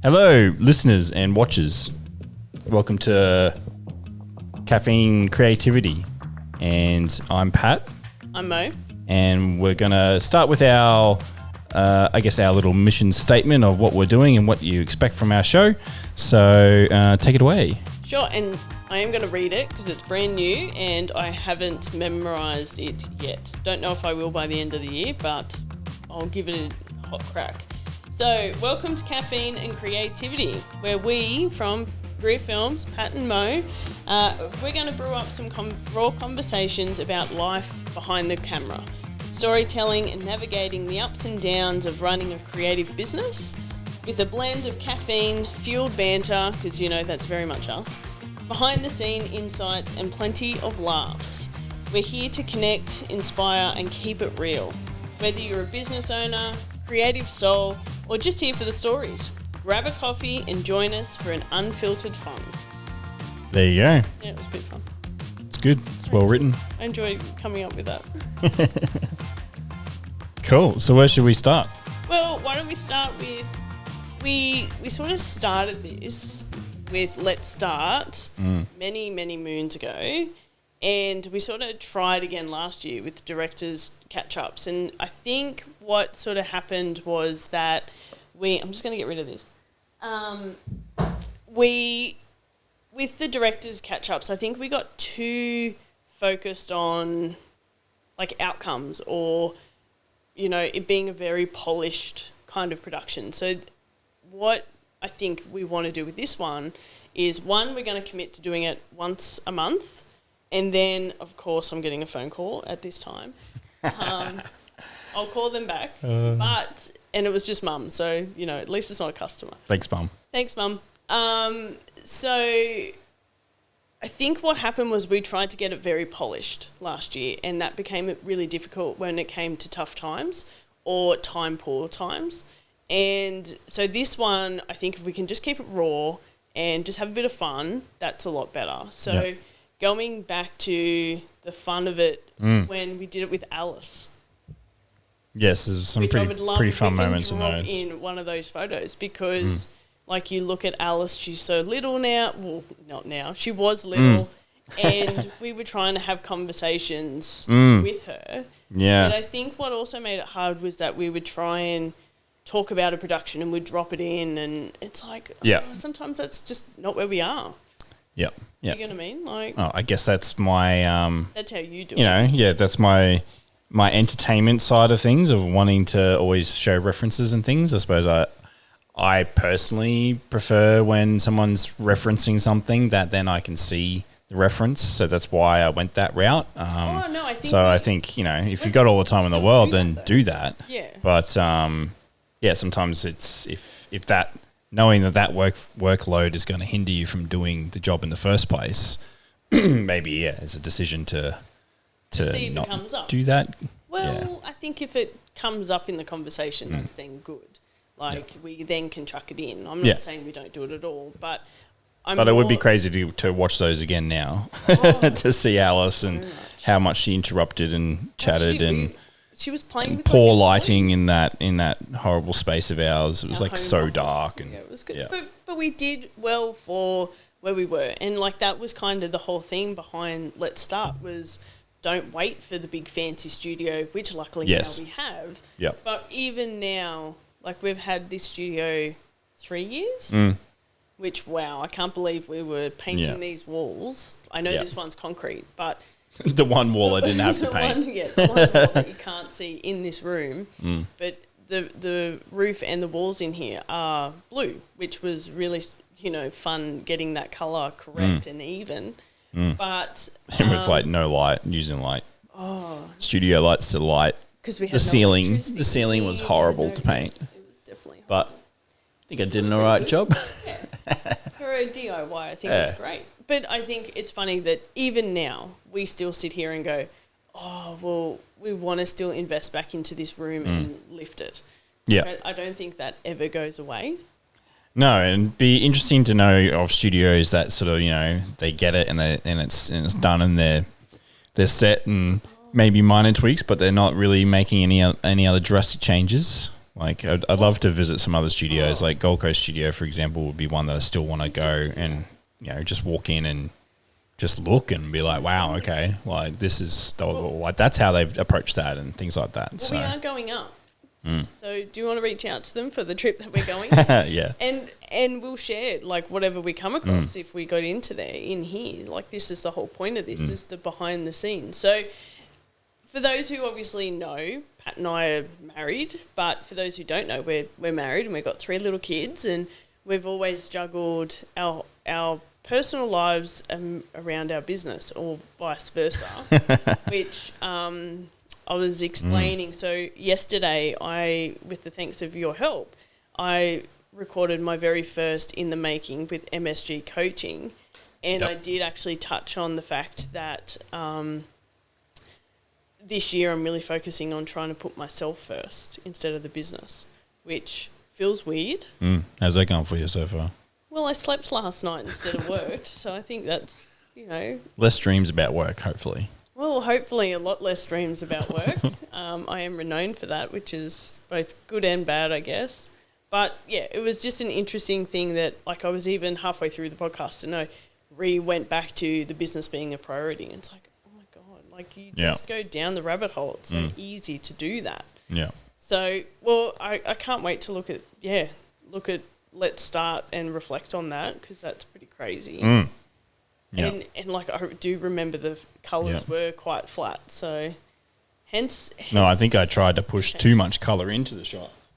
Hello, listeners and watchers. Welcome to Caffeine and Creativity. And I'm Pat. I'm Mo. And we're going to start with our little mission statement of what we're doing and what you expect from our show. So take it away. Sure, and I am going to read it because it's brand new and I haven't memorised it yet. Don't know if I will by the end of the year, but I'll give it a hot crack. So, welcome to Caffeine and Creativity, where we, from Greer Films, Pat and Mo, we're going to brew up some raw conversations about life behind the camera, storytelling and navigating the ups and downs of running a creative business, with a blend of caffeine-fueled banter, because you know that's very much us, behind-the-scene insights and plenty of laughs. We're here to connect, inspire and keep it real. Whether you're a business owner, creative soul, or just here for the stories, grab a coffee and join us for an unfiltered fun. There you go. Yeah, it was a bit fun. It's good. It's well written. I enjoyed coming up with that. Cool. So where should we start? Well, why don't we start with, we sort of started this with Let's Start many, many moons ago. And we sort of tried again last year with directors' catch-ups. And I think what sort of happened was that I'm just going to get rid of this. With the directors' catch-ups, I think we got too focused on, like, outcomes or, you know, it being a very polished kind of production. So what I think we want to do with this one is, one, we're going to commit to doing it once a month. And then, of course, I'm getting a phone call at this time. I'll call them back. And it was just Mum. So, you know, at least it's not a customer. Thanks, Mum. Thanks, Mum. So I think what happened was we tried to get it very polished last year. And that became really difficult when it came to tough times or time-poor times. And so this one, I think if we can just keep it raw and just have a bit of fun, that's a lot better. So... Yep. Going back to the fun of it when we did it with Alice. Yes, there's some pretty fun moments in those. In one of those photos because, like, you look at Alice, she's so little now. Well, not now. She was little, and we were trying to have conversations with her. Yeah. But I think what also made it hard was that we would try and talk about a production and we'd drop it in, and it's like, sometimes that's just not where we are. Yep. You know what I mean? Like, I guess that's my that's how you do it. That's my entertainment side of things, of wanting to always show references and things. I suppose I personally prefer when someone's referencing something that then I can see the reference. So that's why I went that route. I think, you know, if you've got all the time in the world, then do that. Yeah. But sometimes it's if that, knowing that workload is going to hinder you from doing the job in the first place, maybe, it's a decision to see if not it comes up. Do that. Well, I think if it comes up in the conversation, that's then good. Like, we then can chuck it in. I'm not saying we don't do it at all, but it would be crazy to watch those again now, to see Alice and how much she interrupted and chatted she was playing with poor lighting in that horrible space of ours. It was like so office. Dark, and it was good. Yeah. But we did well for where we were, and like that was kind of the whole theme behind Let's Start was don't wait for the big fancy studio, which luckily now we have. Yep. But even now, like we've had this studio 3 years, which I can't believe we were painting these walls. I know this one's concrete, but. The one wall I didn't have to paint. The one wall that you can't see in this room. But the roof and the walls in here are blue, which was really, you know, fun getting that colour correct and even. But and with like no light, using like studio lights to light. Because we had the ceiling. The ceiling was horrible to paint. It was definitely. But I think I did an alright job. Yeah. For a DIY, I think it's great. But I think it's funny that even now we still sit here and go, oh, well, we want to still invest back into this room and lift it. Yeah. But I don't think that ever goes away. No, and it'd be interesting to know of studios that sort of, you know, they get it and it's done and they're set and maybe minor tweaks, but they're not really making any other drastic changes. Like, I'd love to visit some other studios. Like Gold Coast Studio, for example, would be one that I still want to go and, just walk in and just look and be like, wow, okay, like this is, like that's how they've approached that and things like that. Well, so we are going up. So do you want to reach out to them for the trip that we're going? Yeah. And we'll share like whatever we come across if we got into there in here. Like this is the whole point of this, is the behind the scenes. So for those who obviously know, Pat and I are married, but for those who don't know, we're married and we've got 3 little kids, and we've always juggled our personal lives around our business, or vice versa, which I was explaining. So yesterday, with the thanks of your help, I recorded my very first In the Making with MSG Coaching, and I did actually touch on the fact that this year I'm really focusing on trying to put myself first instead of the business, which feels weird. How's that going for you so far? Well, I slept last night instead of worked, so I think that's, Less dreams about work, hopefully. Well, hopefully a lot less dreams about work. I am renowned for that, which is both good and bad, I guess. But, yeah, it was just an interesting thing that, like, I was even halfway through the podcast and I went back to the business being a priority. And it's like, oh, my God, like, you just go down the rabbit hole. It's so easy to do that. Yeah. So, well, I can't wait to look at, let's start and reflect on that, because that's pretty crazy. Yeah. And like I do remember the colours were quite flat, so hence. No, I think I tried to push too much colour into the shots.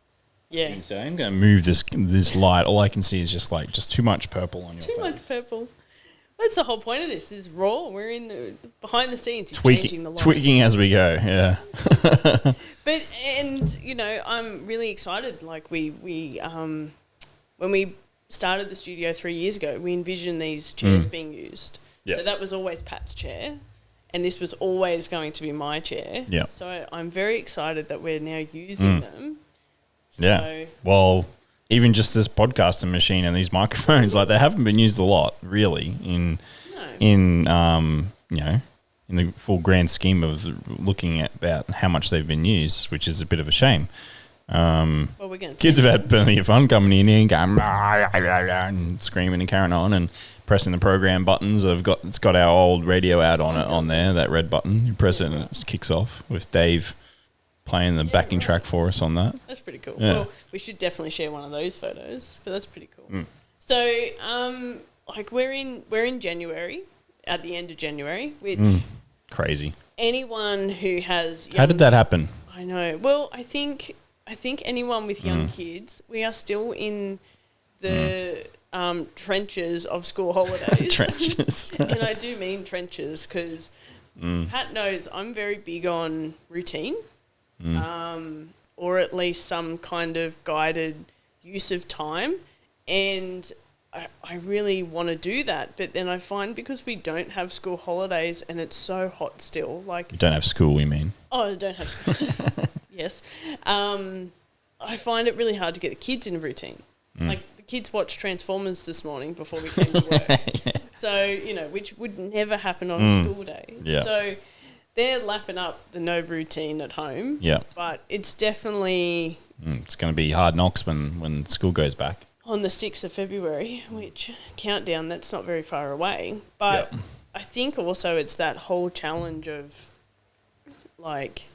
Yeah. So I'm going to move this light. All I can see is just too much purple on your face. Too much purple. That's the whole point of this. Is raw. We're in the behind the scenes. Changing the light. Tweaking as we go. Yeah. But I'm really excited. Like we when we started the studio 3 years ago, we envisioned these chairs being used. Yep. So that was always Pat's chair, and this was always going to be my chair. Yeah. So I'm very excited that we're now using them. So yeah. Well, even just this podcasting machine and these microphones, like they haven't been used a lot, really, in the full grand scheme of looking at about how much they've been used, which is a bit of a shame. Well, we're going kids have had plenty of fun coming in here and going and screaming and carrying on and pressing the program buttons. It's got our old radio ad on it on there, that red button. You press it and it kicks off with Dave playing the backing track for us on that. That's pretty cool. Yeah. Well, we should definitely share one of those photos, but that's pretty cool. So, like we're in January, at the end of January, which crazy. Anyone who has how did that happen? I know. Well, I think anyone with young kids, we are still in the trenches of school holidays. Trenches. And I do mean trenches because Pat knows I'm very big on routine, or at least some kind of guided use of time. And I really want to do that. But then I find because we don't have school holidays and it's so hot still. Like You don't have school, you mean? Oh, I don't have school. Yes. I find it really hard to get the kids in a routine. Like the kids watched Transformers this morning before we came to work. So, which would never happen on a school day. Yeah. So they're lapping up the no routine at home. Yeah. But it's definitely... it's going to be hard knocks when school goes back. On the 6th of February, which countdown, that's not very far away. But I think also it's that whole challenge of like...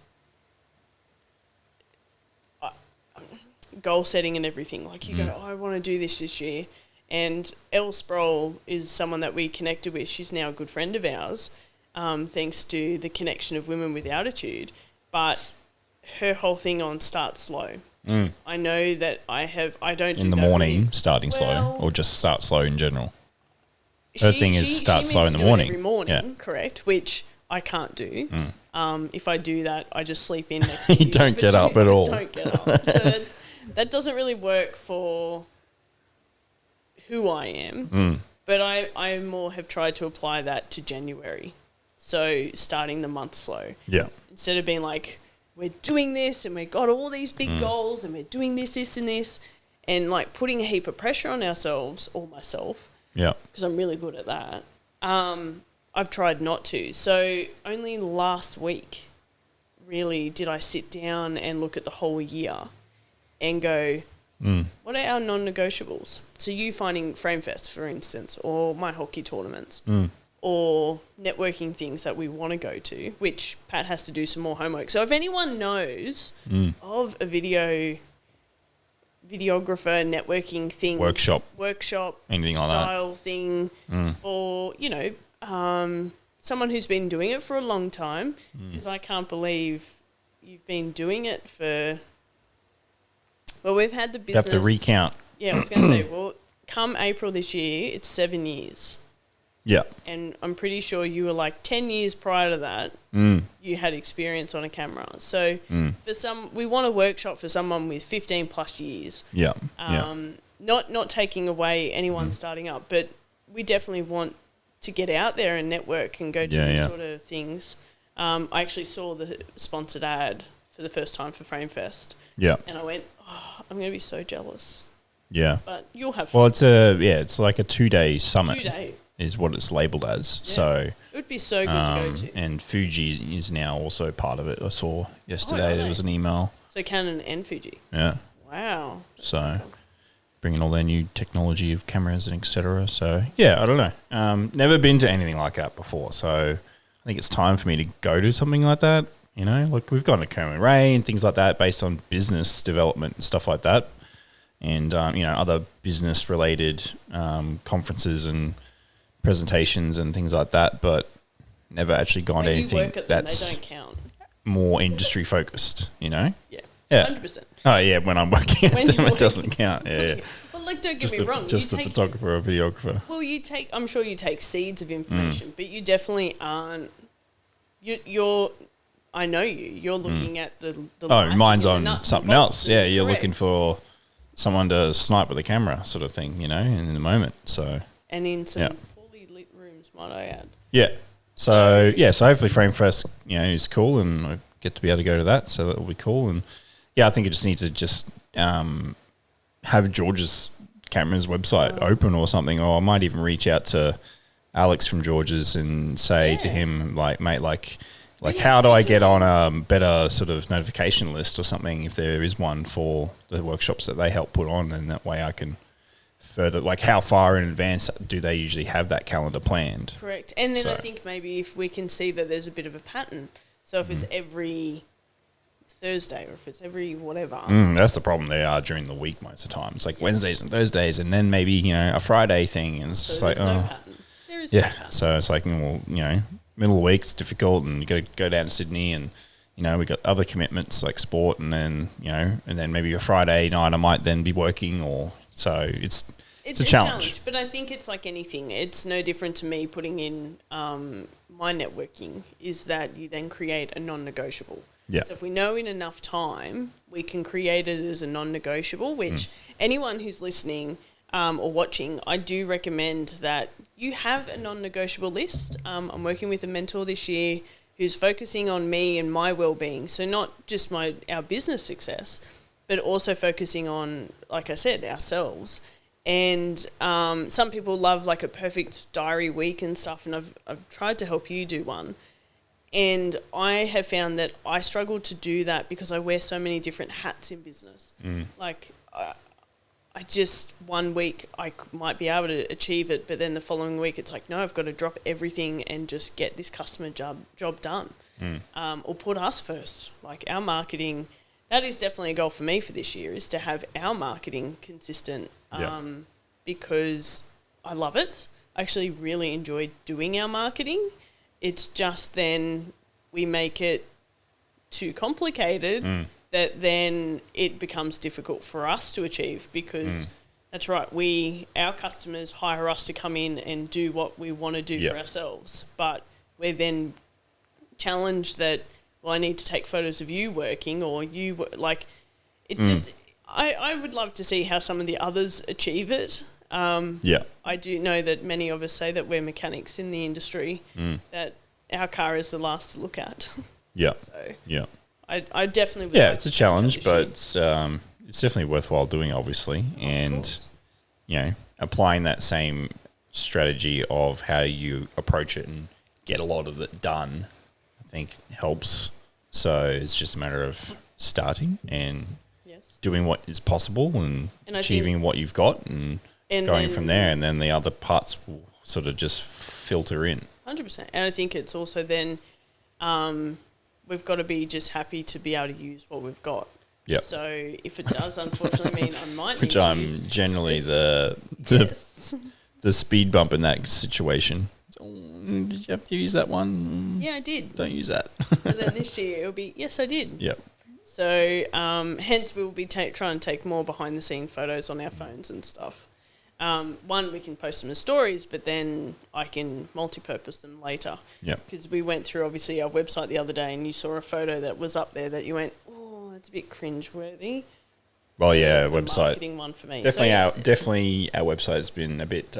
goal setting and everything. Like you go, I want to do this year. And Elle Sproul is someone that we connected with. She's now a good friend of ours, thanks to the connection of Women with Altitude. But her whole thing on start slow. I know that I don't do in the that morning, really, starting slow, or just start slow in general. Her thing is start slow in the morning. Every morning, correct, which I can't do. If I do that, I just sleep in next to you. You don't get up at all. Don't get up. So that doesn't really work for who I am. But I more have tried to apply that to January. So starting the month slow. Yeah. Instead of being like, we're doing this and we've got all these big goals and we're doing this, this and this, and like putting a heap of pressure on ourselves or myself. Yeah. Because I'm really good at that. I've tried not to. So only last week really did I sit down and look at the whole year. and go, what are our non-negotiables? So you finding FrameFest, for instance, or my hockey tournaments, or networking things that we want to go to, which Pat has to do some more homework. So if anyone knows of a videographer networking thing, workshop, anything like that, style thing for, you know, someone who's been doing it for a long time, because I can't believe you've been doing it for, well, we've had the business. You have to recount. Yeah, I was going to say, well, come April this year, it's 7 years. Yeah. And I'm pretty sure you were like 10 years prior to that, you had experience on a camera. So for we want a workshop for someone with 15 plus years. Yeah. Not taking away anyone starting up, but we definitely want to get out there and network and go to these sort of things. I actually saw the sponsored ad for the first time for FrameFest. Yeah. And I went, oh, I'm going to be so jealous. Yeah. But you'll have fun. Well, it's like a 2-day summit. 2-day. Is what it's labelled as. Yeah. So it would be so good to go to. And Fuji is now also part of it. I saw yesterday there was an email. So Canon and Fuji. Yeah. Wow. So bringing all their new technology of cameras and etc. So yeah, I don't know. Never been to anything like that before. So I think it's time for me to go to something like that. You know, like we've gone to Kerwin Ray and things like that based on business development and stuff like that. And, you know, other business related conferences and presentations and things like that, but never actually gone to anything that's they don't count. More industry focused, you know? Yeah. 100%. Oh, yeah, when I'm working at them, it doesn't count. Yeah. Well, like, don't get me wrong. Just a photographer or videographer. Well, I'm sure you take seeds of information, but you definitely aren't, I know you're looking at the mine's on something else. Yeah, you're correct. Looking for someone to snipe with a camera sort of thing, you know, in the moment. So and in some poorly lit rooms, might I add. Yeah. So hopefully FrameFest, you know, is cool and I get to be able to go to that, so that will be cool. And yeah, I think I just need to have George's Cameron's website open or something, or I might even reach out to Alex from George's and say to him, like, mate, like how do I get on a better sort of notification list or something if there is one for the workshops that they help put on, and that way I can further, like, how far in advance do they usually have that calendar planned? Correct. And then I think maybe if we can see that there's a bit of a pattern, so if it's every Thursday or if it's every whatever. That's the problem. They are during the week most of the time. It's like Wednesdays and Thursdays, and then maybe, you know, a Friday thing, and it's just like, no pattern. There is no pattern. So it's like, well, you know, middle of the week it's difficult, and you got to go down to Sydney, and you know we got other commitments like sport, and then, you know, and then maybe a Friday night I might then be working, or so it's a challenge. But I think it's like anything. It's no different to me putting in my networking, is that you then create a non-negotiable. Yeah. So if we know in enough time, we can create it as a non-negotiable, which anyone who's listening or watching, I do recommend that you have a non-negotiable list. I'm working with a mentor this year who's focusing on me and my well-being. So not just our business success, but also focusing on, like I said, ourselves. And some people love like a perfect diary week and stuff, and I've tried to help you do one. And I have found that I struggle to do that because I wear so many different hats in business. Like, I just, one week I might be able to achieve it, but then the following week it's like, no, I've got to drop everything and just get this customer job done. Or put us first. Like, our marketing, that is definitely a goal for me for this year, is to have our marketing consistent, because I love it. I actually really enjoy doing our marketing. It's just then we make it too complicated that then it becomes difficult for us to achieve, because that's right, our customers hire us to come in and do what we want to do for ourselves, but we're then challenged that, well, I need to take photos of you working, or you, like, it just, I would love to see how some of the others achieve it. I do know that many of us say that we're mechanics in the industry, that our car is the last to look at. I definitely would like it's a challenge, but it's definitely worthwhile doing, obviously, and you know, applying that same strategy of how you approach it and get a lot of it done, I think helps. So it's just a matter of starting and Yes. doing what is possible and I achieving what you've got and going then, from there, and then the other parts will sort of just filter in. 100%. And I think it's also then we've got to be just happy to be able to use what we've got. Yep. So if it does unfortunately mean I might Which need I'm to use generally yes. the speed bump in that situation. Did you have to use that one? Yeah, I did. Don't use that. And then this year it'll be, yes, I did. Yep. So hence we'll be trying to take more behind-the-scene photos on our phones and stuff. One, we can post them as stories, but then I can multi-purpose them later. Yeah. Because we went through, obviously, our website the other day and you saw a photo that was up there that you went, oh, that's a bit cringe-worthy. Well, yeah, the website. marketing one for me. Definitely our website's been a bit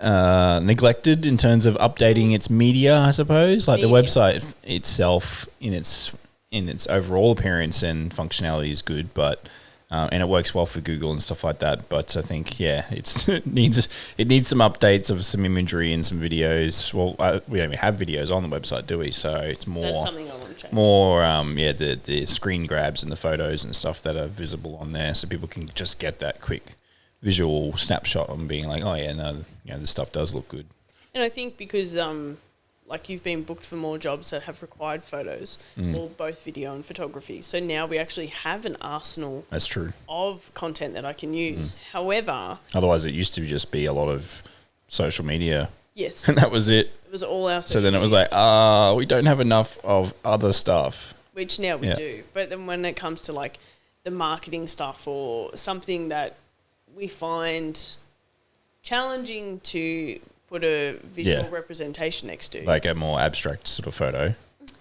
neglected in terms of updating its media, I suppose. Like the website itself in its overall appearance and functionality is good, but and it works well for Google and stuff like that. But I think it needs some updates of some imagery and some videos. Well, we don't even have videos on the website, do we? So it's more that's something I want to change. More the screen grabs and the photos and stuff that are visible on there, so people can just get that quick visual snapshot on being like, oh yeah, no, this stuff does look good. And I think because like you've been booked for more jobs that have required photos, or both video and photography. So now we actually have an arsenal. That's true. Of content that I can use. However, otherwise it used to just be a lot of social media. Yes. And that was it. It was all our social So then it was like, we don't have enough of other stuff. Which now we do. But then when it comes to like the marketing stuff or something that we find challenging to put a visual representation next to. Like a more abstract sort of photo.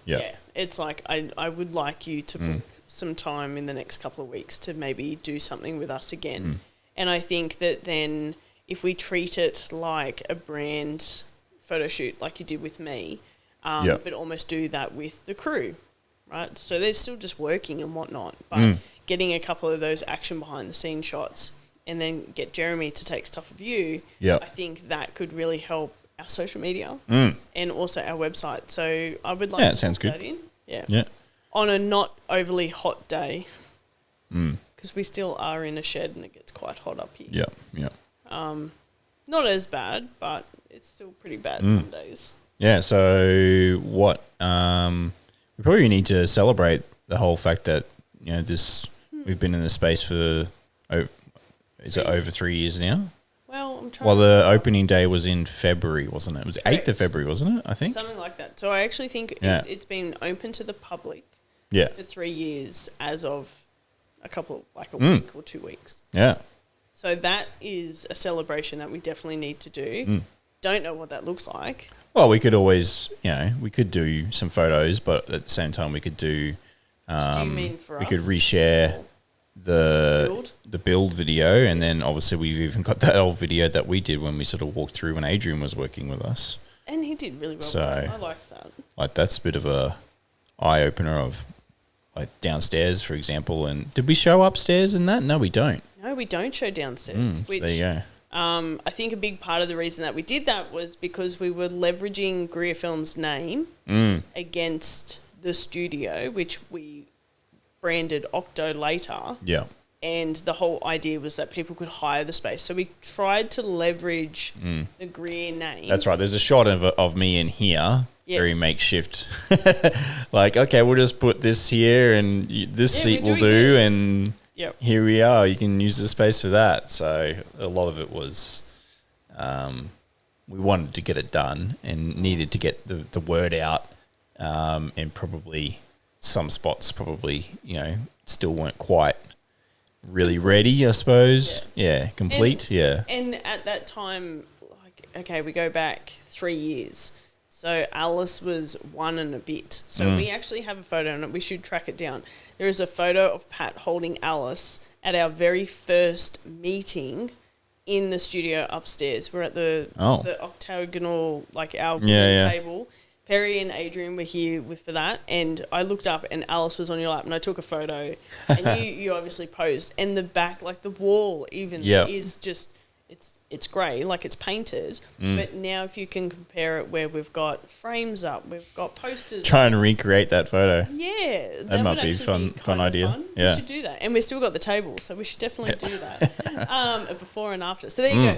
Yeah. It's like I would like you to book some time in the next couple of weeks to maybe do something with us again. And I think that then if we treat it like a brand photo shoot like you did with me, but almost do that with the crew, right? So they're still just working and whatnot, but getting a couple of those action behind the scenes shots and then get Jeremy to take stuff of you, I think that could really help our social media and also our website. So I would like to put that in. Yeah. On a not overly hot day, because we still are in a shed and it gets quite hot up here. Yeah. Not as bad, but it's still pretty bad some days. Yeah, so what we probably need to celebrate the whole fact that, we've been in this space for is it over 3 years now? Well, I'm trying. Well, the opening day was in February, wasn't it? It was 8th of February, wasn't it? I think something like that. So I actually think it's been open to the public. For 3 years, as of a week or 2 weeks. Yeah. So that is a celebration that we definitely need to do. Don't know what that looks like. Well, we could always, we could do some photos, but at the same time, we could do. Do you mean for us? We could reshare the build video, and then obviously we've even got that old video that we did when we sort of walked through when Adrian was working with us. And he did really well. So I like that. Like that's a bit of a eye opener of like downstairs, for example. And did we show upstairs in that? No, we don't. No, we don't show downstairs. Which, there you go. I think a big part of the reason that we did that was because we were leveraging Greer Films' name against the studio, which we branded Octo later. Yeah. And the whole idea was that people could hire the space. So we tried to leverage the Greer name. That's right. There's a shot of me in here, very makeshift. Like, okay, we'll just put this here and this seat will do. And here we are. You can use the space for that. So a lot of it was we wanted to get it done and needed to get the word out, and probably some spots still weren't quite really ready, I suppose. Yeah, complete. And at that time, we go back 3 years. So Alice was 1 and a bit. So we actually have a photo, and we should track it down. There is a photo of Pat holding Alice at our very first meeting in the studio upstairs. We're at the octagonal, our table. Perry and Adrian were here for that, and I looked up and Alice was on your lap, and I took a photo, and you obviously posed, and the back, the wall even is just, it's grey, like it's painted. But now if you can compare it where we've got frames up, we've got posters. Try and recreate that photo. Yeah. That might be a fun idea. Fun. Yeah. We should do that. And we've still got the table, so we should definitely do that. A before and after. So there you go.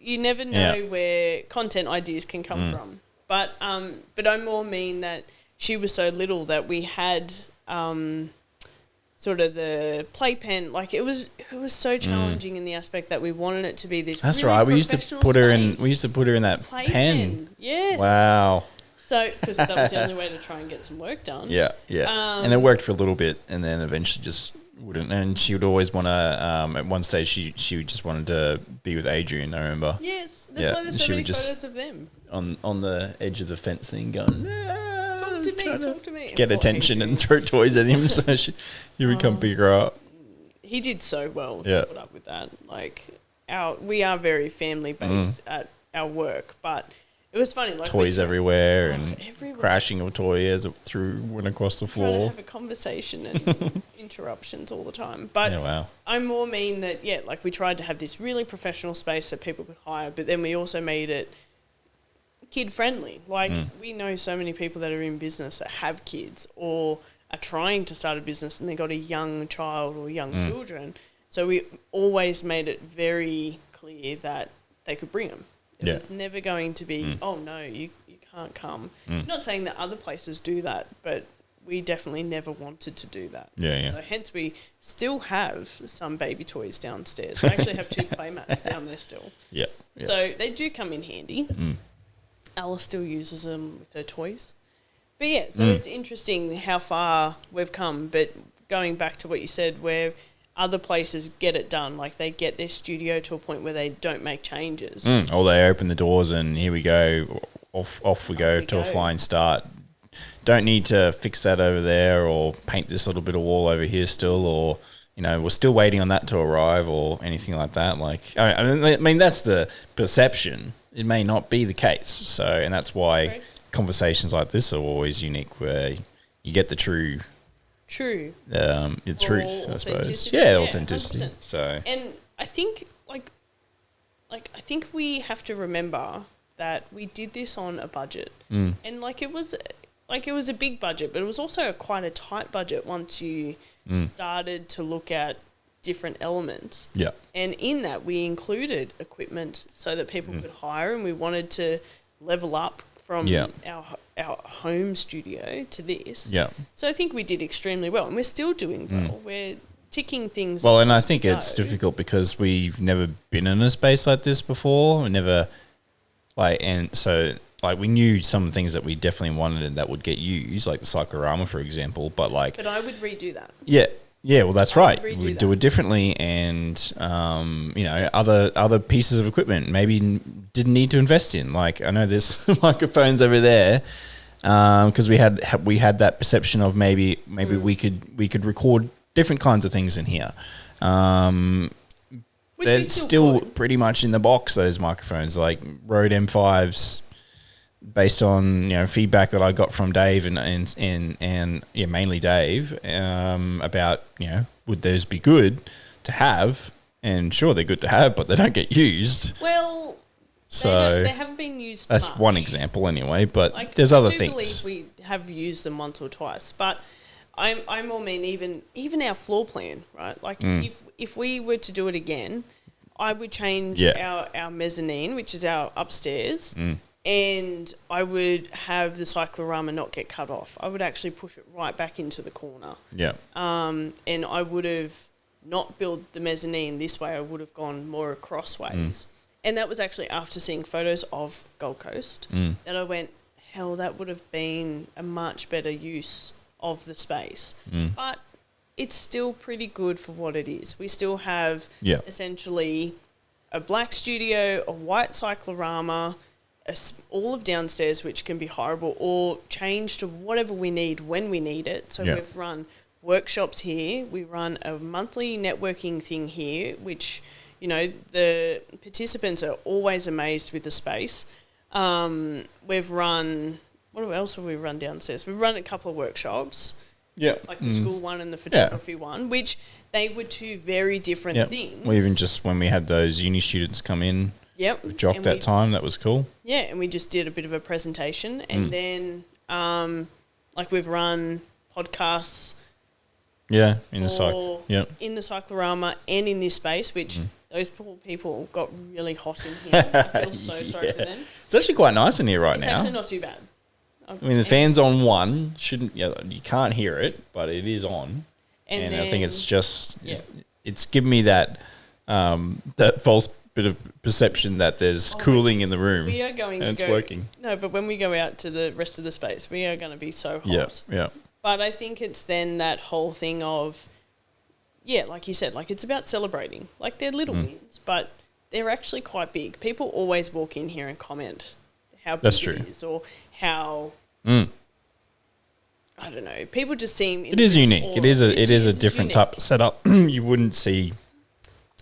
You never know where content ideas can come from. But I more mean that she was so little that we had sort of the playpen, like it was so challenging in the aspect that we wanted it to be this. That's really right. We used to put her in. space. We used to put her in that pen. Yes. Wow. So because that was the only way to try and get some work done. Yeah, yeah. And it worked for a little bit, and then eventually just wouldn't. And she would always want to. At one stage, she just wanted to be with Adrian. I remember. Yes, that's why there's so many photos of them on the edge of the fence thing, going. Talk to me. Get attention and throw toys at him, so he would come pick her up. He did so well to put up with that. Like we are very family based at our work, but it was funny. Like toys everywhere and crashing a toy as it went across the floor. Trying to have a conversation and interruptions all the time. But I more mean that like we tried to have this really professional space that people could hire, but then we also made it kid friendly. Like we know so many people that are in business that have kids or are trying to start a business and they got a young child or young children. So we always made it very clear that they could bring them. It was never going to be, oh no, you can't come. Not saying that other places do that, but we definitely never wanted to do that. Yeah. So hence we still have some baby toys downstairs. We actually have 2 playmats down there still. Yeah. So they do come in handy. Alice still uses them with her toys. But so it's interesting how far we've come. But going back to what you said, where other places get it done, like they get their studio to a point where they don't make changes. Or they open the doors and here we go, off we go to a flying start. Don't need to fix that over there or paint this little bit of wall over here still, or we're still waiting on that to arrive or anything like that. Like I mean that's the perception. It may not be the case. So, and that's why conversations like this are always unique, where you get the truth, I suppose. Yeah, authenticity. 100%. So, and I think like I think we have to remember that we did this on a budget, and it was a big budget, but it was also quite a tight budget once you started to look at different elements. Yeah. And in that we included equipment so that people could hire, and we wanted to level up from our home studio to this. Yeah. So I think we did extremely well, and we're still doing well. We're ticking things well, and I think it's difficult because we've never been in a space like this before. We never we knew some things that we definitely wanted and that would get used, like the cyclorama, for example. But I would redo that. Yeah, well, that's right. We'd do it differently, and other pieces of equipment maybe didn't need to invest in. Like I know there's microphones over there, because we had that perception of maybe we could record different kinds of things in here. They're still pretty much in the box. Those microphones, like Rode M5s. Based on feedback that I got from Dave and mainly Dave about would those be good to have, and sure they're good to have, but they don't get used. Well, so they haven't been used. That's much. One example anyway, but there's other things. I believe we have used them once or twice, but I more mean even our floor plan, right? Like if we were to do it again, I would change our mezzanine, which is our upstairs. And I would have the cyclorama not get cut off. I would actually push it right back into the corner. Yeah. And I would have not built the mezzanine this way. I would have gone more crossways. And that was actually after seeing photos of Gold Coast that I went, hell, that would have been a much better use of the space. But it's still pretty good for what it is. We still have essentially a black studio, a white cyclorama, all of downstairs, which can be horrible, or change to whatever we need when we need it. So we've run workshops here. We run a monthly networking thing here, which, the participants are always amazed with the space. We've run, what else have we run downstairs? We've run a couple of workshops. like the school one and the photography one, which they were two very different things. Well, even just when we had those uni students come in, with Jock that time, that was cool. Yeah, and we just did a bit of a presentation, and then like we've run podcasts. Yeah, in the cycle. In the Cyclorama and in this space, which those poor people got really hot in here. I feel so sorry for them. It's actually quite nice in here right now. It's actually not too bad. I mean, the fan's on one. You can't hear it, but it is on. And I think it's just, it's given me that that false bit of perception that there's cooling in the room. We are going and to it's working. No, but when we go out to the rest of the space, we are going to be so hot. Yeah. But I think it's then that whole thing of, like you said, like it's about celebrating. Like they're little wins, but they're actually quite big. People always walk in here and comment how big it is or how, I don't know, people just seem... It is unique. It is a different type of setup. You wouldn't see...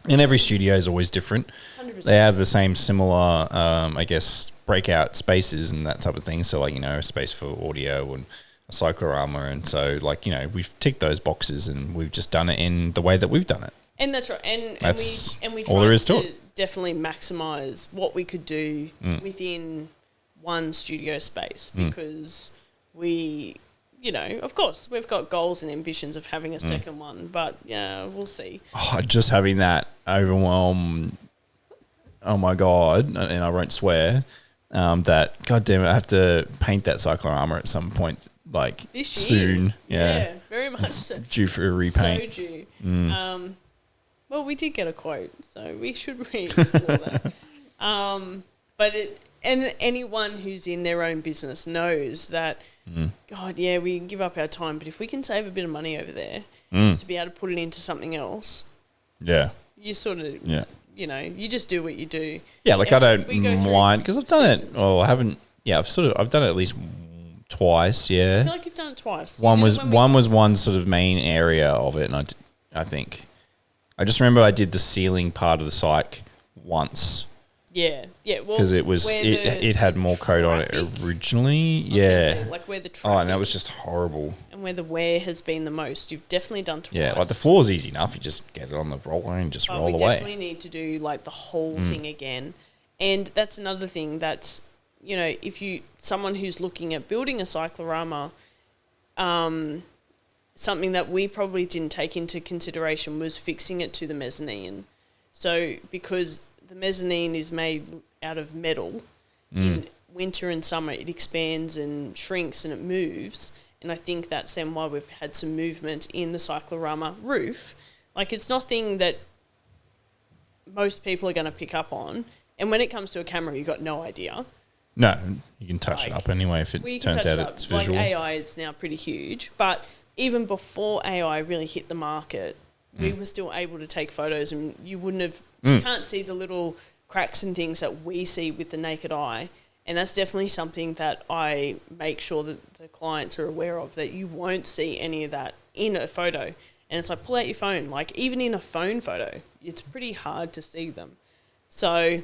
And every studio is always different. 100%. They have the same similar, I guess, breakout spaces and that type of thing. So, like, a space for audio and a cyclorama. And so, like, we've ticked those boxes and we've just done it in the way that we've done it. And that's right. And we all there is to tried to it. definitely maximise what we could do within one studio space because we... of course, we've got goals and ambitions of having a second one, but we'll see. Oh, just having that overwhelm, oh my God, and I won't swear, that, God damn it, I have to paint that cyclorama at some point, like this soon. Yeah, very much so. Due for a repaint. So due. Well, we did get a quote, so we should re-explore that. But and anyone who's in their own business knows that, God, we give up our time, but if we can save a bit of money over there to be able to put it into something else, you sort of, you just do what you do. Yeah, like I don't mind because I've done it. Oh, I haven't. Yeah, I've done it at least twice. Yeah, I feel like you've done it twice. One was one sort of main area of it, and I think I just remember I did the ceiling part of the cyc once. Yeah. Well, because it had more code on it originally. Say, like where the traffic. Oh, and that was just horrible. And where the wear has been the most, you've definitely done twice. Yeah, like the floor's easy enough. You just get it on the roller and just roll away. We definitely need to do like the whole thing again. And that's another thing that's, if someone who's looking at building a cyclorama, something that we probably didn't take into consideration was fixing it to the mezzanine. So because the mezzanine is made out of metal. In winter and summer, it expands and shrinks and it moves. And I think that's then why we've had some movement in the cyclorama roof. Like, it's nothing that most people are going to pick up on. And when it comes to a camera, you've got no idea. No, you can touch it up anyway if it turns out it's visual. Like AI is now pretty huge. But even before AI really hit the market, we were still able to take photos and you can't see the little cracks and things that we see with the naked eye. And that's definitely something that I make sure that the clients are aware of, that you won't see any of that in a photo. And it's like, pull out your phone. Like, even in a phone photo, it's pretty hard to see them. So,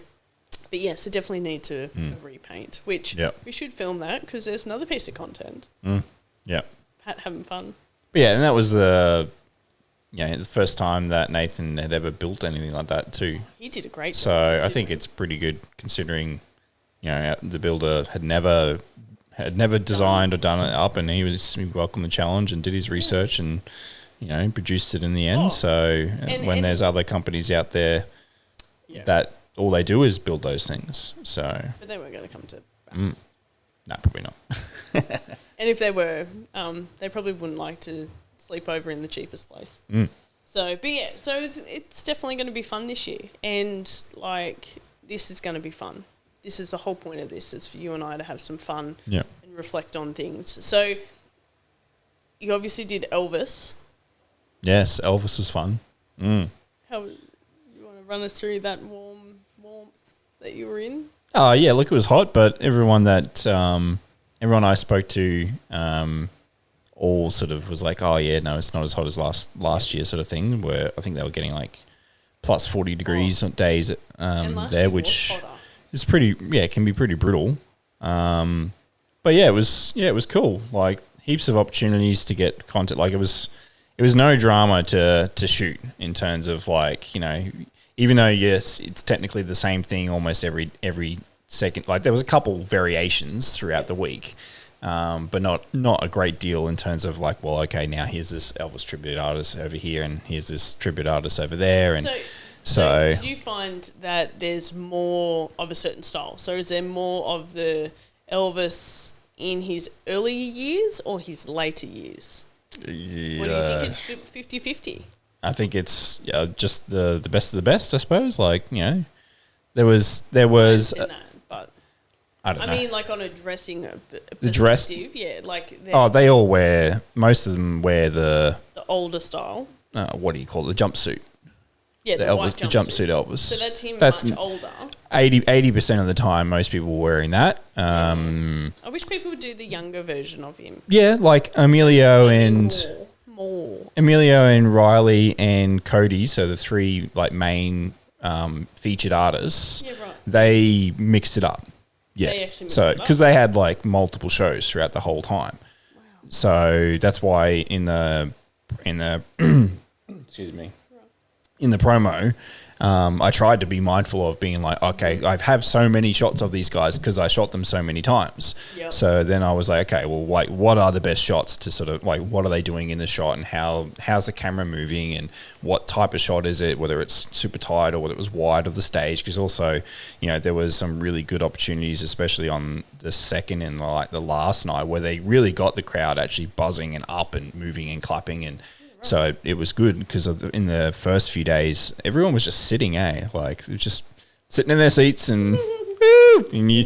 but yeah, so definitely need to repaint, which we should film that because there's another piece of content. Pat having fun. But yeah, and that was the first time that Nathan had ever built anything like that too. He did a great job. So I think it's pretty good considering, the builder had never designed or done it up, and he welcomed the challenge and did his research and, produced it in the end. So when there's other companies out there that all they do is build those things. So, but they weren't going to come to Banter. No, probably not. And if they were, they probably wouldn't like to sleep over in the cheapest place. So, but yeah, so it's definitely going to be fun this year. And, like, this is going to be fun. This is the whole point of this, is for you and I to have some fun and reflect on things. So, you obviously did Elvis. Yes, Elvis was fun. How you want to run us through that warmth that you were in? Oh, yeah, look, it was hot, but everyone I spoke to all sort of was like, oh, yeah, no, it's not as hot as last year sort of thing, where I think they were getting like plus 40 degrees days there, which is pretty, it can be pretty brutal. But yeah, it was cool. Like, heaps of opportunities to get content. Like it was no drama to shoot in terms of like, you know, even though yes, it's technically the same thing almost every second. Like there was a couple variations throughout the week, but not a great deal in terms of like, well, okay, now here's this Elvis tribute artist over here, and here's this tribute artist over there, and so did you find that there's more of a certain style? So is there more of the Elvis in his earlier years or his later years? Yeah. What do you think it's 50-50? I think it's just the best of the best, I suppose. Like, you know, there was I understand that, but I don't know. I mean, like on a dressing The dress, yeah, like they all wear. Most of them wear the older style. What do you call it? The jumpsuit. Yeah, the white jumpsuit Elvis. So that's him much older. 80% of the time, most people were wearing that. I wish people would do the younger version of him. Yeah, like Emilio and more. Emilio and Riley and Cody. So the three like main featured artists. Yeah, right. They mixed it up. Yeah, they actually mixed it up. Because they had like multiple shows throughout the whole time. Wow. So that's why in the excuse me. In the promo, I tried to be mindful of being like, okay, I have so many shots of these guys because I shot them so many times. Yep. So then I was like, okay, well, like, what are the best shots to sort of like, what are they doing in the shot, and how's the camera moving, and what type of shot is it, whether it's super tight or whether it was wide of the stage? Because also, you know, there was some really good opportunities, especially on the second and the last night, where they really got the crowd actually buzzing and up and moving and clapping and. So it was good because in the first few days, everyone was just sitting, like they were just sitting in their seats and woo! And you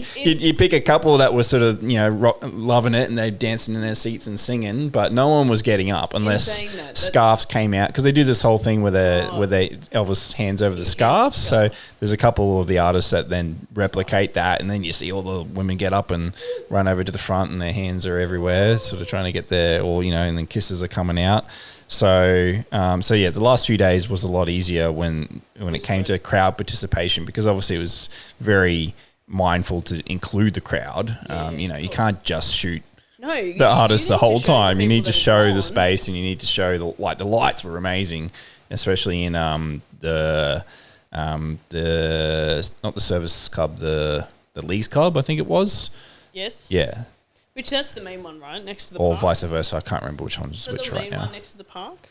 pick a couple that were sort of, you know, loving it, and they're dancing in their seats and singing, but no one was getting up unless scarves came out, because they do this whole thing where Elvis hands over the scarves. So there's a couple of the artists that then replicate that, and then you see all the women get up and run over to the front, and their hands are everywhere, sort of trying to get there, or you know, and then kisses are coming out. So yeah, the last few days was a lot easier when it came to crowd participation, because obviously it was very mindful to include the crowd. You know, you can't just shoot the artist the whole time. You need to show the space, and you need to show the lights were amazing, especially in the not the service club, the Leagues Club, I think it was. Yes. Yeah. Which that's the main one, right? Next to the park? Or vice versa. I can't remember which one's so which right now. The main one next to the park?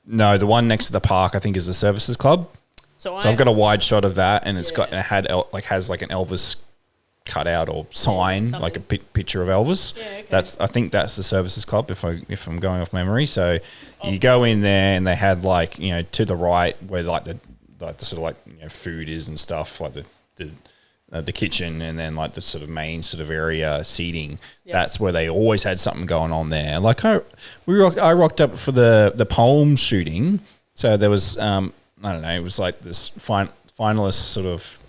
No, the one next to the park I think is the Services Club. So I've got a wide shot of that, and it's has like an Elvis cutout or sign, like a picture of Elvis. Yeah, okay. I think that's the Services Club if I'm going off memory. So you go in there, and they had like, you know, to the right where like the sort of like, you know, food is and stuff, like the kitchen, and then like the sort of main sort of area seating. Yep. That's where they always had something going on there. Like I rocked up for the poem shooting. So there was I don't know, it was like this finalist sort of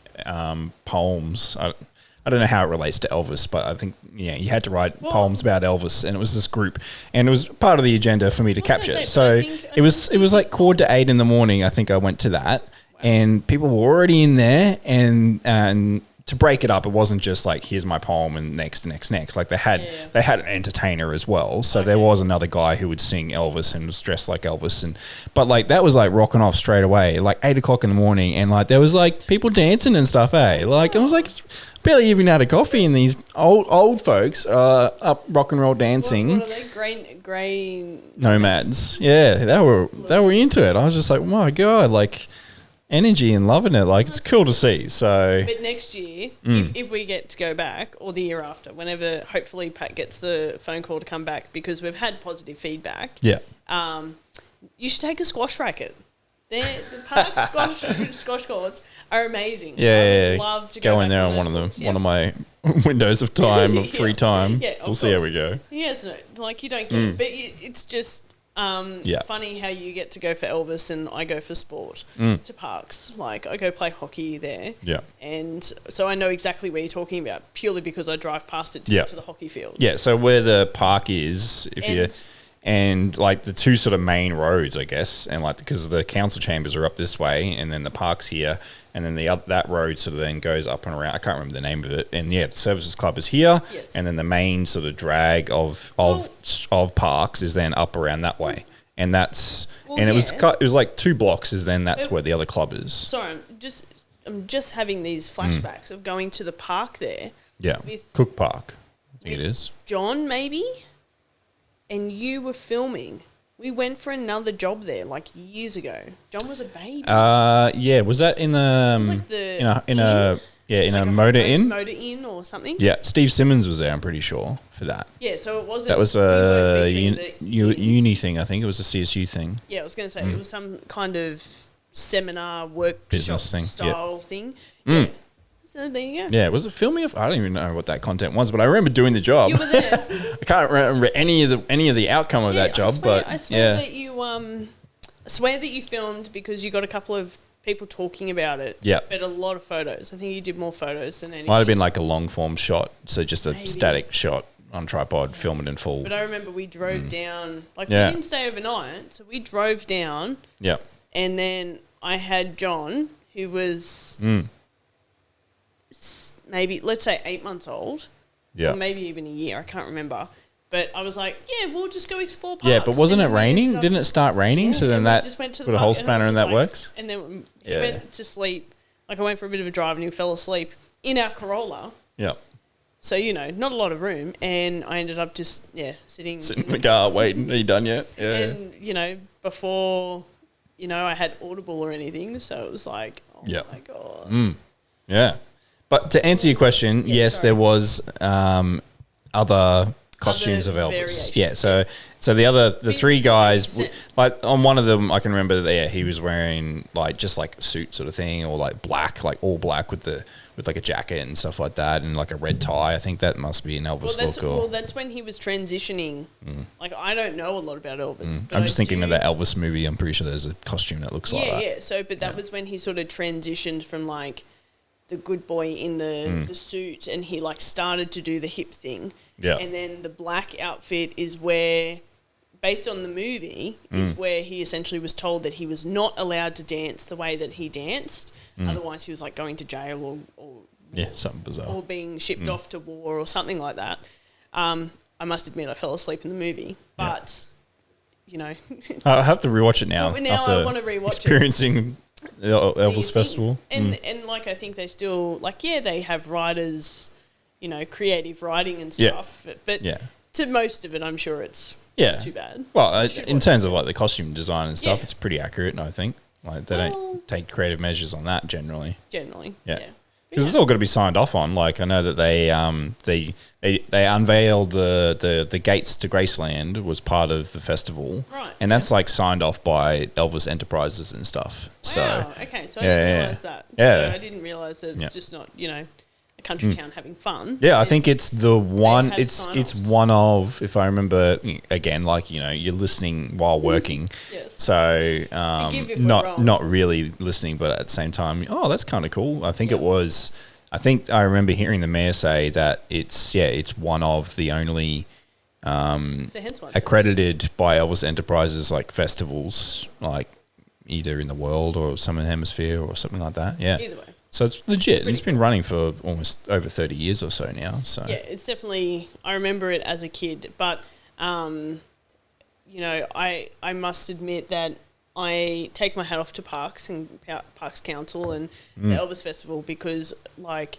poems. I don't know how it relates to Elvis, but I think you had to write poems about Elvis, and it was this group, and it was part of the agenda for me to capture. So it was like 7:45 in the morning. I think I went to that. Wow. And people were already in there, and to break it up, it wasn't just like, here's my poem and next. Like they had an entertainer as well. So there was another guy who would sing Elvis and was dressed like Elvis, but like that was like rocking off straight away, like 8:00 in the morning, and like there was like people dancing and stuff. Like I was like, it's barely even had a coffee, and these old folks up rock and roll dancing. What are they? Grey nomads. Yeah, they were into it. I was just like, oh my God, like. Energy and loving it, like it's cool to see. So, but next year, if we get to go back, or the year after, whenever hopefully Pat gets the phone call to come back, because we've had positive feedback. Yeah. You should take a squash racket. The park squash courts are amazing. Yeah, I would love to go in there on one of my windows of time of free time. Yeah, we'll see how we go. Yes, like you don't get it, but it's just. Funny how you get to go for Elvis and I go for sport to parks. Like I go play hockey there. Yeah. And so I know exactly where you're talking about, purely because I drive past it to get to the hockey field. Yeah, so where the park is, and like the two sort of main roads, I guess, and like because the council chambers are up this way, and then the park's here, and then that road sort of then goes up and around. I can't remember the name of it. And the Services Club is here, Yes. and then the main sort of drag of parks is then up around that way. And that's it was like 2 blocks is then that's where the other club is. Sorry, I'm just having these flashbacks of going to the park there. Yeah, with Cook Park, I think it is. John, maybe, and you were filming. We went for another job there like years ago. John was a baby. Yeah, was that in a Motor Inn? Motor Inn or something. Yeah, Steve Simmons was there. I'm pretty sure for that. Yeah, so it wasn't. That was a uni thing. I think it was a CSU thing. Yeah, I was going to say it was some kind of seminar workshop Business thing. style thing. Yeah. So there you go. Yeah, was it filming? I don't even know what that content was, but I remember doing the job. You were there. I can't remember any of the outcome of that job, I swear that you filmed because you got a couple of people talking about it. Yeah, but a lot of photos. I think you did more photos than anything. Might have been like a long form shot, so just a static shot on tripod, film it in full. But I remember we drove down. We didn't stay overnight, so we drove down. Yeah, and then I had John, who was. Maybe, let's say 8 months old. Yeah. Or maybe even a year. I can't remember. But I was like, yeah, we'll just go explore parks. Yeah, but wasn't it raining? Didn't it start raining? Yeah, so then that just went to put a whole spanner in that like, works? And then he went to sleep. Like I went for a bit of a drive and he fell asleep in our Corolla. Yeah. So, not a lot of room. And I ended up just, sitting in the car waiting. Are you done yet? Yeah. And, before, I had Audible or anything. So it was like, oh my God. Yeah. But to answer your question, yes, there was other costumes of Elvis. Variations. Yeah, so the 3 guys, like on one of them, I can remember that he was wearing just like a suit sort of thing, or like black, like all black with like a jacket and stuff like that, and like a red tie. I think that must be an Elvis look. Well, that's when he was transitioning. Like I don't know a lot about Elvis. But I'm just thinking of that Elvis movie. I'm pretty sure there's a costume that looks like that. Yeah. So, but that was when he sort of transitioned from like the good boy in the suit, and he like started to do the hip thing. Yeah. And then the black outfit is where, based on the movie, is where he essentially was told that he was not allowed to dance the way that he danced. Otherwise, he was like going to jail or something bizarre, or being shipped off to war or something like that. I must admit, I fell asleep in the movie, but I have to rewatch it now. Now after I want to rewatch experiencing the Elvis Festival. And like I think they still they have writers, creative writing and stuff. But to most of it, I'm sure it's not too bad. Well, in terms of like the costume design and stuff, it's pretty accurate. I think like they don't take creative measures on that generally. Yeah. Because it's all got to be signed off on. Like I know that they unveiled the gates to Graceland was part of the festival, right? And that's like signed off by Elvis Enterprises and stuff. Wow. So okay, so I didn't realize that. Yeah, so I didn't realize that it's just not a country town having fun. Yeah, I think it's the one. It's one of, if I remember again, like you're listening while working. Yes. So not really listening, but at the same time, that's kind of cool. I think it was. I think I remember hearing the mayor say that it's one of the only accredited by Elvis Enterprises like festivals, like either in the world or Southern Hemisphere or something like that. Yeah. Either way. So it's legit. It's been running for almost over 30 years or so now. So yeah, it's definitely. I remember it as a kid, but I must admit that I take my hat off to Parks and Parks Council and the Elvis Festival because like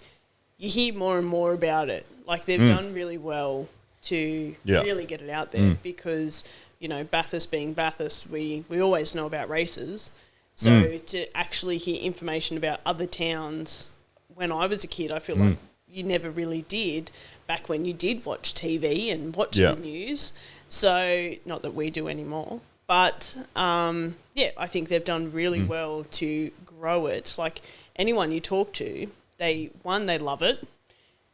you hear more and more about it. Like they've done really well to really get it out there because Bathurst being Bathurst, we always know about races. So to actually hear information about other towns when I was a kid, I feel like you never really did back when you did watch TV and watch the news. So not that we do anymore, but I think they've done really well to grow it. Like anyone you talk to, they love it.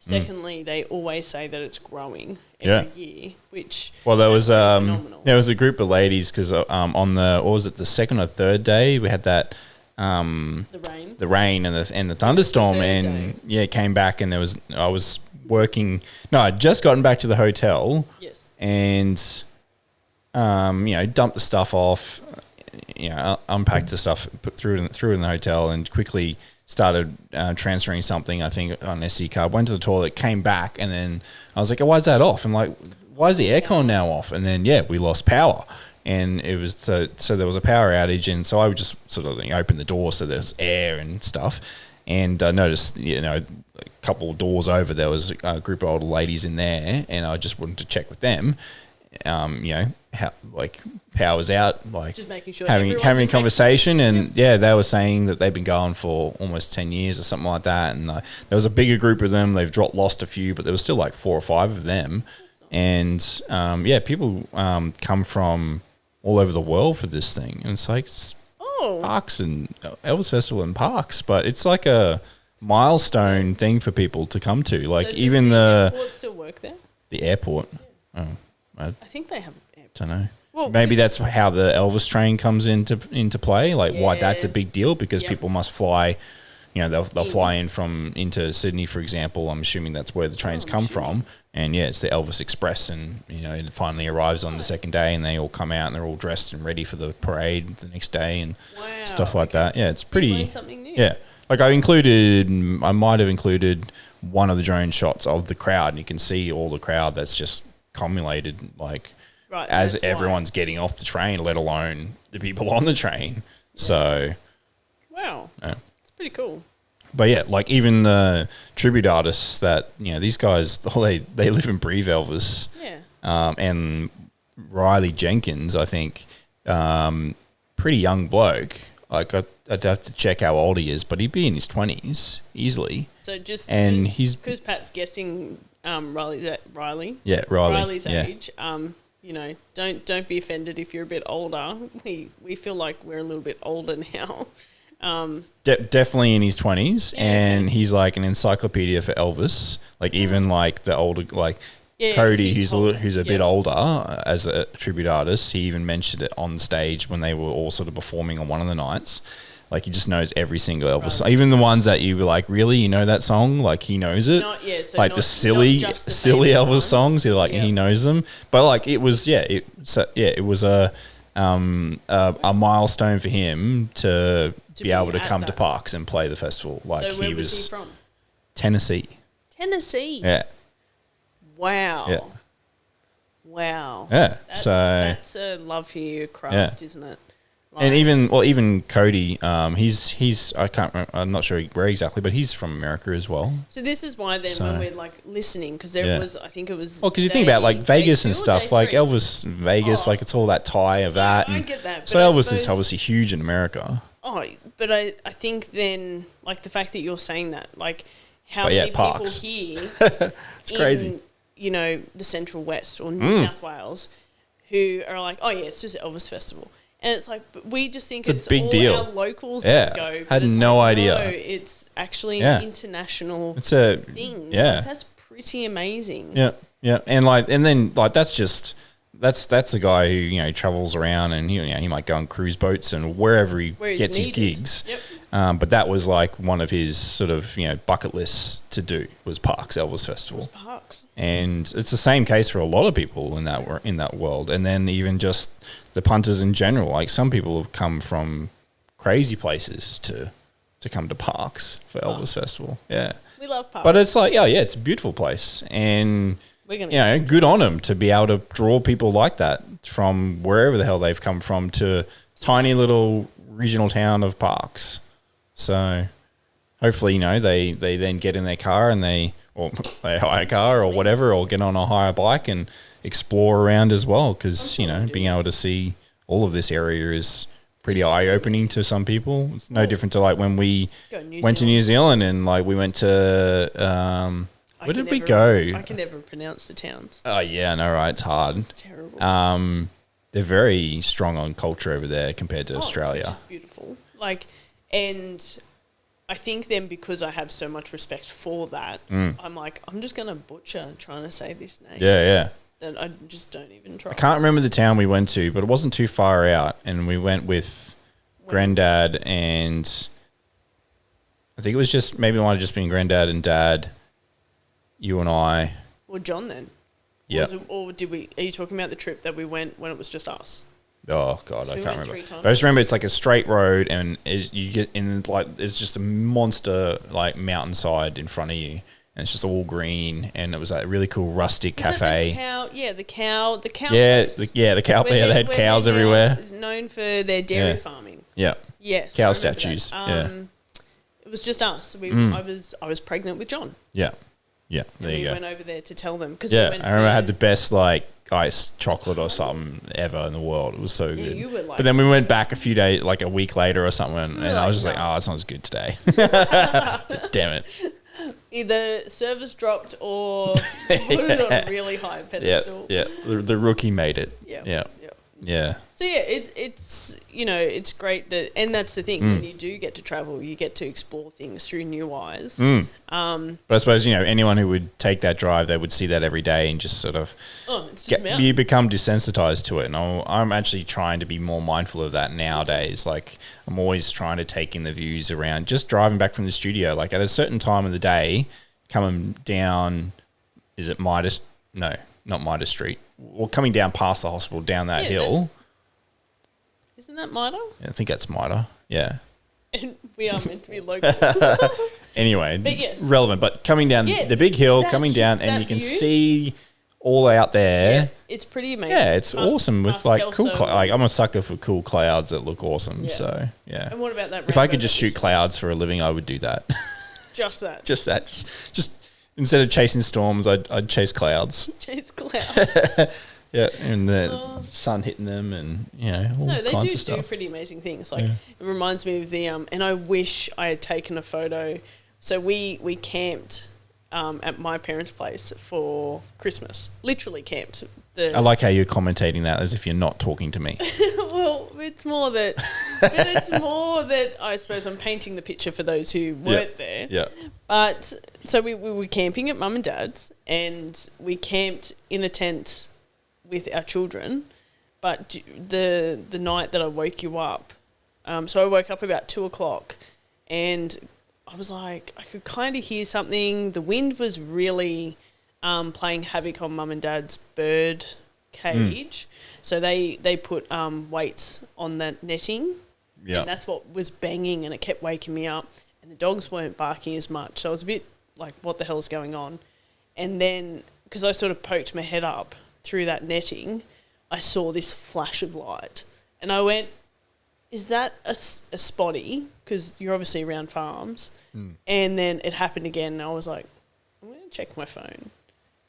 Secondly, they always say that it's growing every year, which there was phenomenal. There was a group of ladies because on the second or third day we had that the rain and the thunderstorm and came back and I was working. No, I'd just gotten back to the hotel. Yes, and dumped the stuff off, unpacked the stuff, threw it in the hotel, and quickly started transferring something, I think, on SD card, went to the toilet, came back, and then I was like, oh, why is that off? And like, why is the aircon now off? And then, we lost power. And it was so there was a power outage, and so I would just sort of open the door so there's air and stuff. And I noticed, a couple of doors over, there was a group of older ladies in there, and I just wanted to check with them, how power's out, like just making sure having a conversation. And they were saying that they've been going for almost 10 years or something like that. And there was a bigger group of them. They've lost a few, but there was still like 4 or 5 of them. And people come from all over the world for this thing, and it's like Parks and Elvis Festival and Parks, but it's like a milestone thing for people to come to. Like, so even the airport still work there? The airport, I think they have. Don't know. Well, maybe that's how the Elvis train comes into play. Like, why that's a big deal, because people must fly. They'll fly into Sydney, for example. I'm assuming that's where the trains come from. And it's the Elvis Express, and it finally arrives on the second day, and they all come out and they're all dressed and ready for the parade the next day and stuff like that. Yeah, it's pretty. You learned something new. Yeah, like I might have included one of the drone shots of the crowd, and you can see all the crowd that's just cumulated, like as everyone's getting off the train, let alone the people on the train. Yeah. So, wow, it's pretty cool. But like even the tribute artists that, these guys, they live and breathe Elvis. Yeah. And Riley Jenkins, I think, pretty young bloke. Like I'd have to check how old he is, but he'd be in his 20s easily. So he's because Pat's guessing Riley's age. Don't be offended if you're a bit older. We feel like we're a little bit older now. Definitely in his 20s, and he's like an encyclopedia for Elvis. Like even like the older, like Cody, who's a bit older as a tribute artist. He even mentioned it on stage when they were all sort of performing on one of the nights. Like he just knows every single Elvis song. Even the ones that you were like, really, you know that song? Like he knows it. The silly Elvis songs. He knows them. But like it was it was a milestone for him to be able to come to Parks and play the festival. Like so where was he from? Tennessee. Yeah. Wow. Yeah. Wow. Yeah. That's a love for your craft, isn't it? Like, and even Cody, he's I can't remember, I'm not sure where exactly, but he's from America as well. So this is why then when we're like listening, because there was, I think it was. Well, because you think about like Vegas and stuff, like Elvis Vegas, like it's all that tie of that. I get that. So Elvis is obviously huge in America. Oh, but I think then like the fact that you're saying that, like how many people here, it's crazy. The Central West or New South Wales, who are like, oh yeah, it's just Elvis Festival. And it's like, but we just think it's a big deal. Our locals that go. Had no idea. No, it's actually an international thing. Yeah. Like, that's pretty amazing. Yeah, yeah. And then that's the guy who, travels around and he might go on cruise boats and wherever he gets his gigs. Yep. But that was like one of his sort of, bucket lists to do was Parks Elvis Festival. It was Parks. And it's the same case for a lot of people in that world. And then even just the punters in general, like some people have come from crazy places to come to Parks for Elvis Festival. Yeah. We love Parks. But it's like, it's a beautiful place. And, good on them to be able to draw people like that from wherever the hell they've come from to tiny little regional town of Parks. So hopefully, they then get in their car and they hire a car or whatever, or get on a hire bike and explore around as well. Because, being able to see all of this area is pretty eye-opening to some people. It's no different to like when we went to New Zealand and like we went to, where did we go? I can never pronounce the towns. Oh yeah, I know, right? It's hard. It's terrible. They're very strong on culture over there compared to Australia. It's beautiful. Like, and I think then because I have so much respect for that, I'm like, I'm just going to butcher trying to say this name. Yeah. Then I just don't even try. I can't remember the town we went to, but it wasn't too far out, and we went with Granddad and I think it was just maybe it might have just been Granddad and Dad, you and I. Or John then. Yeah. Or did we? Are you talking about the trip that we went when it was just us? Oh God, So I we can't went remember. 3 times. But I just remember it's like a straight road, and you get in like it's just a monster like mountainside in front of you, and it's just all green, and it was like a really cool rustic cafe. The cow Yeah, place? the cow. Yeah, they had cows they're now everywhere. known for their dairy farming. Yeah, Yes, cow I remember statues. that. It was just us. I was pregnant with John. Yeah, there And you we go. went over there to tell them because I remember I had the best like iced chocolate or something ever in the world. It was so good. you were like- but then we went back a few days, like a week later or something, and I was just like, no. oh, it's not as good today. Damn it. Either service dropped or put it on a really high pedestal. Yeah. The rookie made it. Yeah. Yeah. So yeah, it's it's great that, and that's the thing, when you do get to travel, you get to explore things through new eyes. But I suppose anyone who would take that drive, they would see that every day and just sort of It's just you become desensitized to it. And I'm actually trying to be more mindful of that nowadays. Like I'm always trying to take in the views around just driving back from the studio. Like at a certain time of the day, coming down, is it Midas? No, not Midas Street. Well, coming down past the hospital, down that hill. Isn't that Mida? I think that's Mitre. Yeah. And we are meant to be local. Anyway, But yes. relevant. But coming down the big hill, coming down, and that you can view. see all out there. It's pretty amazing. Yeah, it's awesome with like cool. Kelso. Like I'm a sucker for cool clouds that look awesome. Yeah. So yeah. And what about that? If I rainbow could just that we shoot saw? clouds for a living, I would do that. Just that. just that. Just instead of chasing storms, I'd chase clouds. Chase clouds. Yeah, and the sun hitting them, and all No, they kinds do of stuff. do pretty amazing things. Like it reminds me of the and I wish I had taken a photo. So we camped at my parents' place for Christmas. Literally camped. I like how you're commentating that as if you're not talking to me. Well, it's more that I suppose I'm painting the picture for those who weren't there. Yeah. But so we were camping at mum and dad's, and we camped in a tent with our children. But the night that I woke you up, so I woke up about 2:00, and I was like, I could kind of hear something. The wind was really playing havoc on mum and dad's bird cage. So they put weights on that netting. Yeah. And that's what was banging, and it kept waking me up. And the dogs weren't barking as much. So I was a bit like, what the hell's going on? And then, because I sort of poked my head up through that netting, I saw this flash of light. And I went, is that a spotty? Because you're obviously around farms. And then it happened again, and I was like, I'm going to check my phone.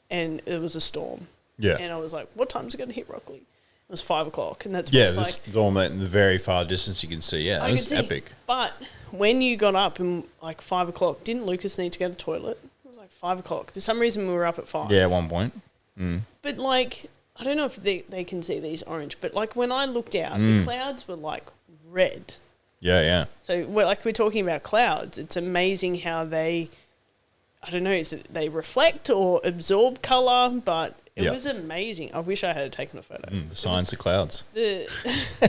And it was a storm. Yeah. And I was like, what time's it going to hit Rockley? It was 5:00, and that's Yeah, when I was this like, is all in the very far distance you can see. Yeah, that I was could see. epic. But when you got up and like 5:00, didn't Lucas need to go to the toilet? It was like 5:00. For some reason, we were up at 5. Yeah, at one point. But like, I don't know if they can see these orange, but like when I looked out, the clouds were like red. Yeah. So we're talking about clouds. It's amazing how they, I don't know, is it they reflect or absorb colour, but it was amazing. I wish I had taken a photo. The science of clouds. The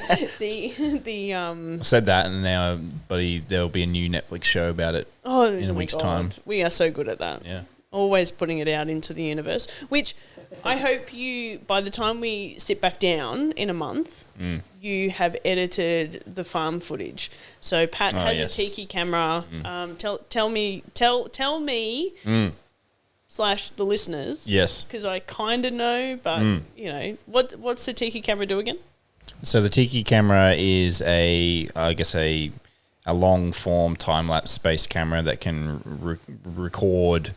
I said that, and now, buddy, there'll be a new Netflix show about it in a week's time. We are so good at that. Yeah. Always putting it out into the universe, which I hope you, by the time we sit back down in a month, you have edited the farm footage. So Pat has a Tiki camera. Tell me / the listeners. Yes. Because I kind of know, but what's the Tiki camera do again? So the Tiki camera is a long form time lapse space camera that can record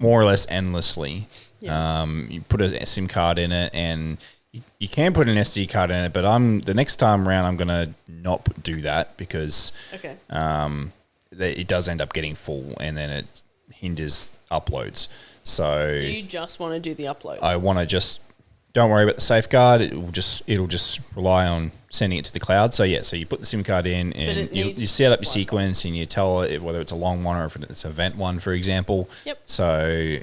more or less endlessly. Yeah. You put a SIM card in it, and you can put an SD card in it, but the next time around I'm gonna not do that because it does end up getting full, and then it hinders uploads. So Do you just want to do the upload? I want to just don't worry about the safeguard. It'll just rely on sending it to the cloud. So so you put the SIM card in, and you set up your sequence, and you tell it whether it's a long one or if it's an event one, for example. Yep. So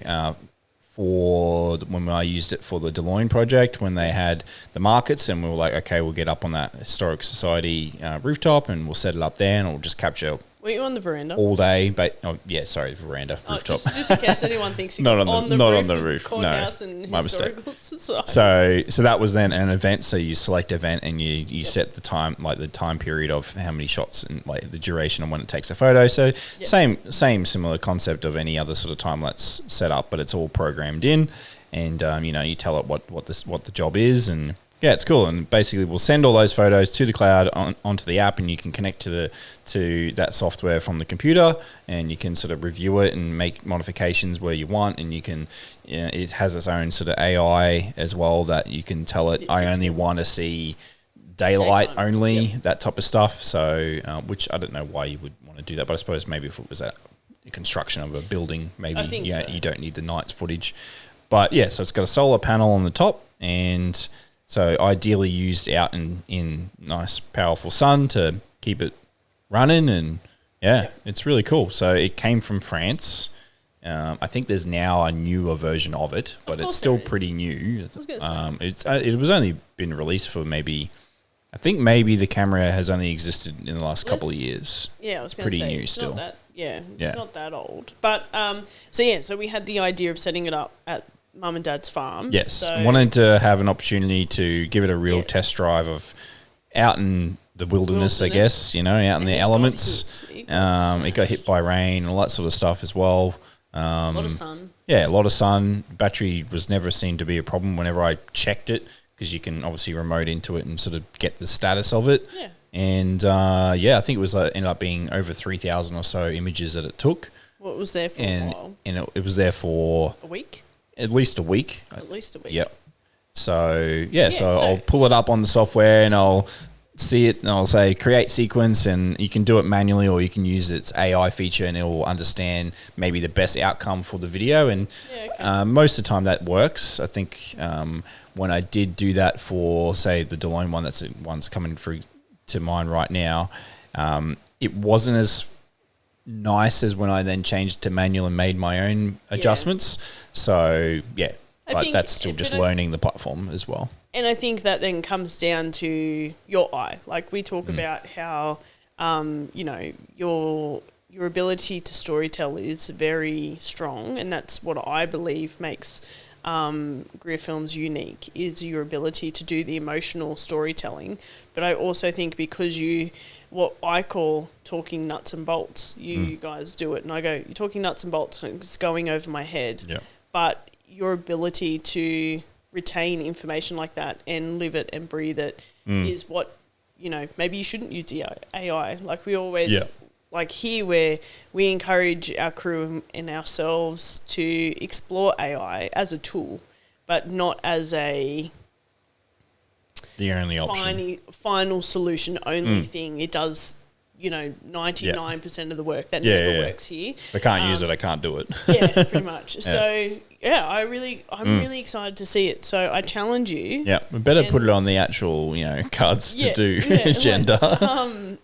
when I used it for the DeLoyne project, when they had the markets, and we were like, okay, we'll get up on that Historic Society rooftop, and we'll set it up there, and it'll just capture Were you on the veranda? all day. But veranda, rooftop. Just in case anyone thinks you're Not on the roof. Courthouse and my mistake. historical society. So that was then an event. So you select event and you set the time, like the time period of how many shots and like the duration and when it takes a photo. So same similar concept of any other sort of time lapse setup, but it's all programmed in, and you tell it what the job is, and yeah, it's cool. And basically, we'll send all those photos to the cloud onto the app, and you can connect to that software from the computer, and you can sort of review it and make modifications where you want. And you can, it has its own sort of AI as well that you can tell it, I only want to see daylight only, that type of stuff. So, which I don't know why you would want to do that, but I suppose maybe if it was a construction of a building, maybe you don't need the night footage. But yeah, so it's got a solar panel on the top, and so ideally used out in nice, powerful sun to keep it running. And it's really cool. So it came from France. I think there's now a newer version of it, but it's still pretty new. It was only been released for maybe the camera has only existed in the last couple of years. Yeah, I was going to say. Pretty new still. It's not that old. But so we had the idea of setting it up at Mum and Dad's farm. Yes, so wanted to have an opportunity to give it a real test drive of out in the wilderness, I guess, out in the elements. It got hit by rain and all that sort of stuff as well. A lot of sun. Yeah, a lot of sun. Battery was never seen to be a problem whenever I checked it, because you can obviously remote into it and sort of get the status of it. Yeah. And I think it was ended up being over 3,000 or so images that it took. Well, it was there for a while. And it was there for a week. At least a week. Yep. So, so I'll pull it up on the software and I'll see it and I'll say create sequence, and you can do it manually or you can use its AI feature and it will understand maybe the best outcome for the video. And most of the time that works. I think when I did do that for, say, the Delone one, that's the one's coming through to mind right now, it wasn't as nice as when I then changed to manual and made my own adjustments. So but that's still just learning the platform as well. And I think that then comes down to your eye. Like we talk about how your ability to storytell is very strong, and that's what I believe makes Greer Films unique, is your ability to do the emotional storytelling. But I also think because what I call talking nuts and bolts, you guys do it, and I go, you're talking nuts and bolts, and it's going over my head. Yeah. But your ability to retain information like that and live it and breathe it is what, maybe you shouldn't use the AI. Like we always, like here where we encourage our crew and ourselves to explore AI as a tool, but not as the only option. Final solution only thing. It does, 99% of the work. That never works here. If I can't use it, I can't do it. Yeah, pretty much. So I'm really excited to see it. So I challenge you. Yeah, we better put it on the actual, cards to do agenda.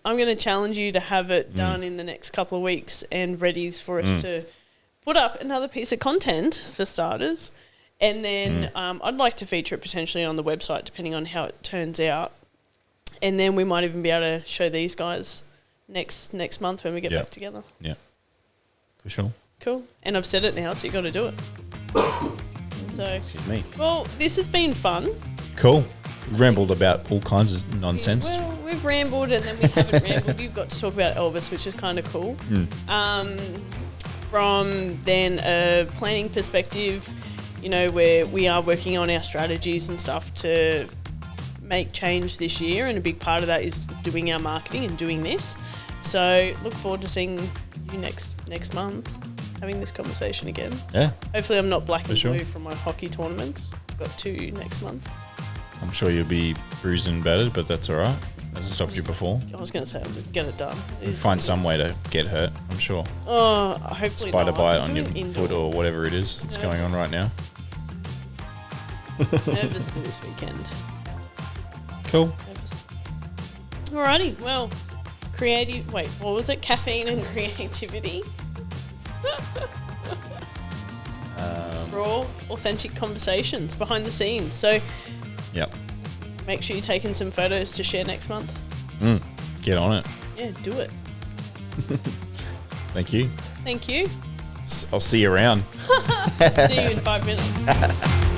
I'm going to challenge you to have it done in the next couple of weeks and ready for us to put up another piece of content for starters. And then I'd like to feature it potentially on the website, depending on how it turns out. And then we might even be able to show these guys next month when we get back together. Yeah, for sure. Cool. And I've said it now, so you got to do it. So, excuse me. Well, this has been fun. Cool. We've rambled about all kinds of nonsense. Well, we've rambled and then we haven't rambled. You've got to talk about Elvis, which is kind of cool. From then a planning perspective, where we are working on our strategies and stuff to make change this year, and a big part of that is doing our marketing and doing this. So look forward to seeing you next month, having this conversation again. Yeah. Hopefully I'm not black and blue from my hockey tournaments. I've got 2 next month. I'm sure you'll be bruised and battered, but that's all right. Hasn't stopped you before. I was going to say, I'll just get it done. You'll find some way to get hurt, I'm sure. Oh, hopefully Spider bite on your foot or whatever it is that's going on right now. Nervous for this weekend. Cool. Alrighty, well, what was it? Caffeine and Creativity. Raw, authentic conversations behind the scenes. So, make sure you're taking some photos to share next month. Get on it. Yeah, do it. Thank you. Thank you. I'll see you around. See you in 5 minutes.